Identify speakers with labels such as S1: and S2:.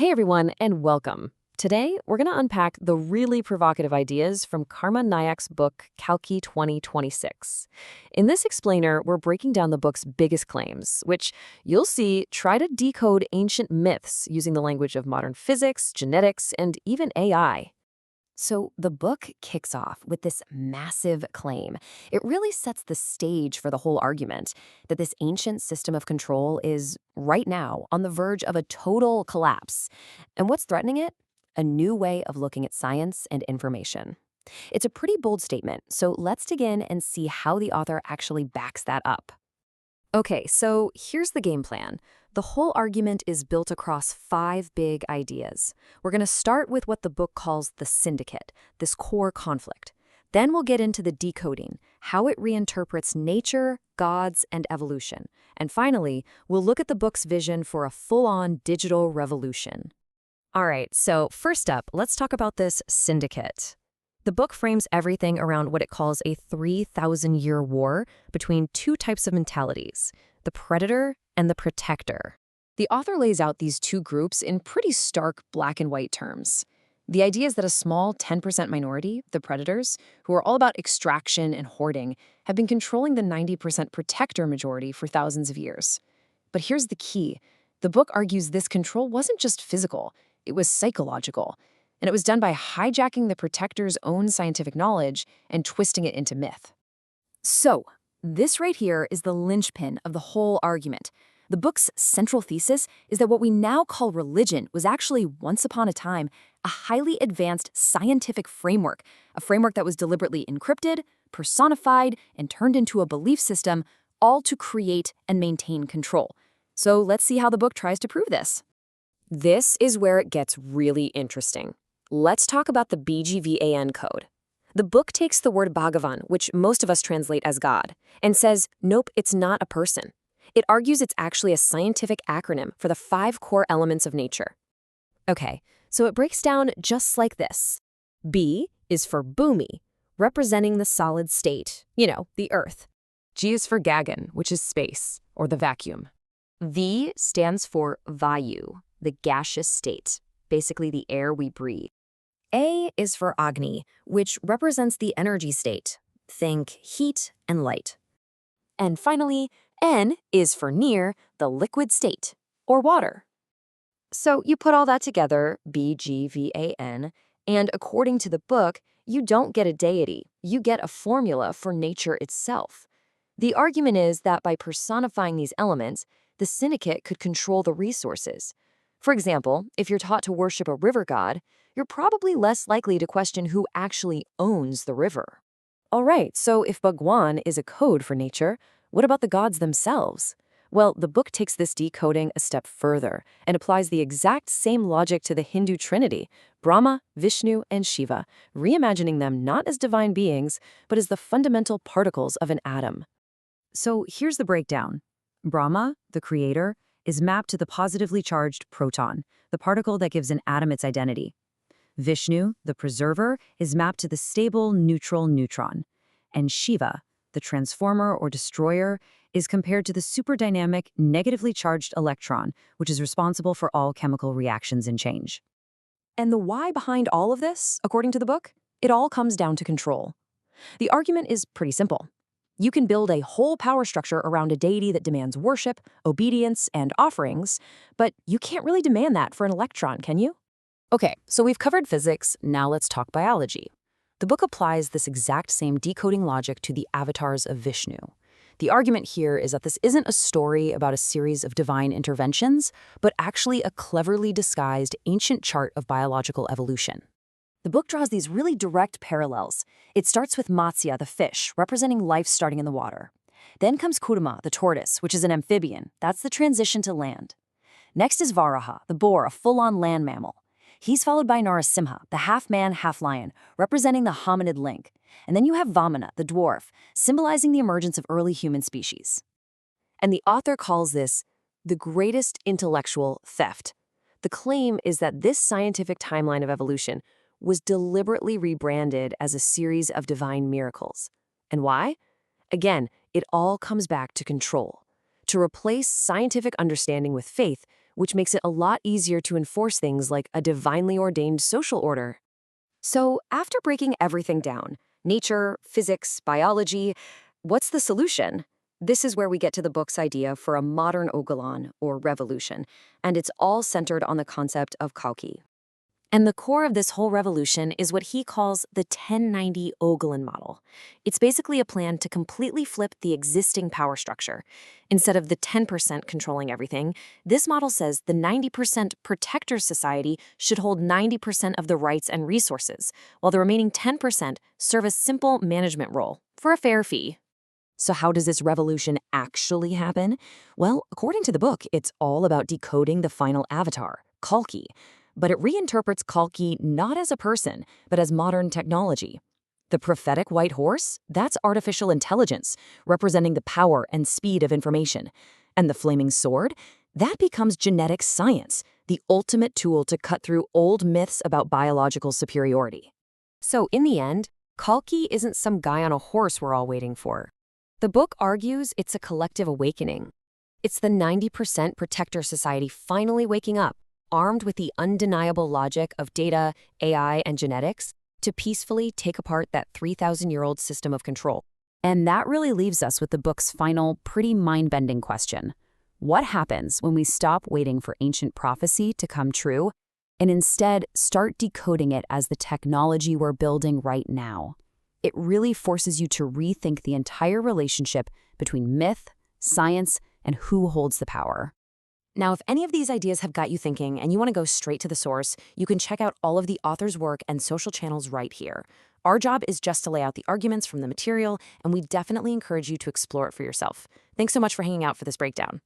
S1: Hey everyone, and welcome. Today, we're going to unpack the really provocative ideas from Karma Nayak's book, Kalki 2026. In this explainer, we're breaking down the book's biggest claims, which you'll see try to decode ancient myths using the language of modern physics, genetics, and even AI. So the book kicks off with this massive claim. It really sets the stage for the whole argument that this ancient system of control is, right now, on the verge of a total collapse. And what's threatening it? A new way of looking at science and information. It's a pretty bold statement, so let's dig in and see how the author actually backs that up. Okay, so here's the game plan. The whole argument is built across 5 big ideas. We're going to start with what the book calls the Syndicate, this core conflict. Then we'll get into the decoding, how it reinterprets nature, gods, and evolution. And finally, we'll look at the book's vision for a full-on digital revolution. All right, so first up, let's talk about this Syndicate. The book frames everything around what it calls a 3,000-year war between two types of mentalities, the predator and the protector. The author lays out these two groups in pretty stark black and white terms. The idea is that a small 10% minority, the predators, who are all about extraction and hoarding, have been controlling the 90% protector majority for thousands of years. But here's the key. The book argues this control wasn't just physical, it was psychological. And it was done by hijacking the protector's own scientific knowledge and twisting it into myth. So, this right here is the linchpin of the whole argument. The book's central thesis is that what we now call religion was actually, once upon a time, a highly advanced scientific framework, a framework that was deliberately encrypted, personified, and turned into a belief system, all to create and maintain control. So let's see how the book tries to prove this. This is where it gets really interesting. Let's talk about the BGVAN code. The book takes the word Bhagavan, which most of us translate as God, and says, nope, it's not a person. It argues it's actually a scientific acronym for the 5 core elements of nature. Okay, so it breaks down just like this. B is for Bhumi, representing the solid state, the Earth. G is for Gagan, which is space, or the vacuum. V stands for Vayu, the gaseous state, basically the air we breathe. A is for Agni, which represents the energy state. Think heat and light. And finally, N is for Nir, the liquid state, or water. So you put all that together, BGVAN, and according to the book, you don't get a deity, you get a formula for nature itself. The argument is that by personifying these elements, the Syndicate could control the resources. For example, if you're taught to worship a river god, you're probably less likely to question who actually owns the river. All right, so if Bhagwan is a code for nature, what about the gods themselves? Well, the book takes this decoding a step further and applies the exact same logic to the Hindu trinity, Brahma, Vishnu, and Shiva, reimagining them not as divine beings, but as the fundamental particles of an atom. So here's the breakdown. Brahma, the creator, is mapped to the positively charged proton, the particle that gives an atom its identity. Vishnu, the preserver, is mapped to the stable neutral neutron. And Shiva, the transformer or destroyer, is compared to the superdynamic negatively charged electron, which is responsible for all chemical reactions and change. And the why behind all of this, according to the book, it all comes down to control. The argument is pretty simple. You can build a whole power structure around a deity that demands worship, obedience, and offerings, but you can't really demand that for an electron, can you? Okay, so we've covered physics, now let's talk biology. The book applies this exact same decoding logic to the avatars of Vishnu. The argument here is that this isn't a story about a series of divine interventions, but actually a cleverly disguised ancient chart of biological evolution. The book draws these really direct parallels. It starts with Matsya, the fish, representing life starting in the water. Then comes Kurma, the tortoise, which is an amphibian. That's the transition to land. Next is Varaha, the boar, a full-on land mammal. He's followed by Narasimha, the half-man, half-lion, representing the hominid link. And then you have Vamana, the dwarf, symbolizing the emergence of early human species. And the author calls this the greatest intellectual theft. The claim is that this scientific timeline of evolution was deliberately rebranded as a series of divine miracles. And why? Again, it all comes back to control. To replace scientific understanding with faith, which makes it a lot easier to enforce things like a divinely ordained social order. So, after breaking everything down, nature, physics, biology, what's the solution? This is where we get to the book's idea for a modern Ulgulan, or revolution, and it's all centered on the concept of Kalki. And the core of this whole revolution is what he calls the 1090 Ulgulan model. It's basically a plan to completely flip the existing power structure. Instead of the 10% controlling everything, this model says the 90% protector society should hold 90% of the rights and resources, while the remaining 10% serve a simple management role for a fair fee. So how does this revolution actually happen? Well, according to the book, it's all about decoding the final avatar, Kalki. But it reinterprets Kalki not as a person, but as modern technology. The prophetic white horse, that's artificial intelligence, representing the power and speed of information. And the flaming sword, that becomes genetic science, the ultimate tool to cut through old myths about biological superiority. So in the end, Kalki isn't some guy on a horse we're all waiting for. The book argues it's a collective awakening. It's the 90% protector society finally waking up, armed with the undeniable logic of data, AI, and genetics, to peacefully take apart that 3,000-year-old system of control. And that really leaves us with the book's final, pretty mind-bending question. What happens when we stop waiting for ancient prophecy to come true and instead start decoding it as the technology we're building right now? It really forces you to rethink the entire relationship between myth, science, and who holds the power. Now, if any of these ideas have got you thinking and you want to go straight to the source, you can check out all of the author's work and social channels right here. Our job is just to lay out the arguments from the material, and we definitely encourage you to explore it for yourself. Thanks so much for hanging out for this breakdown.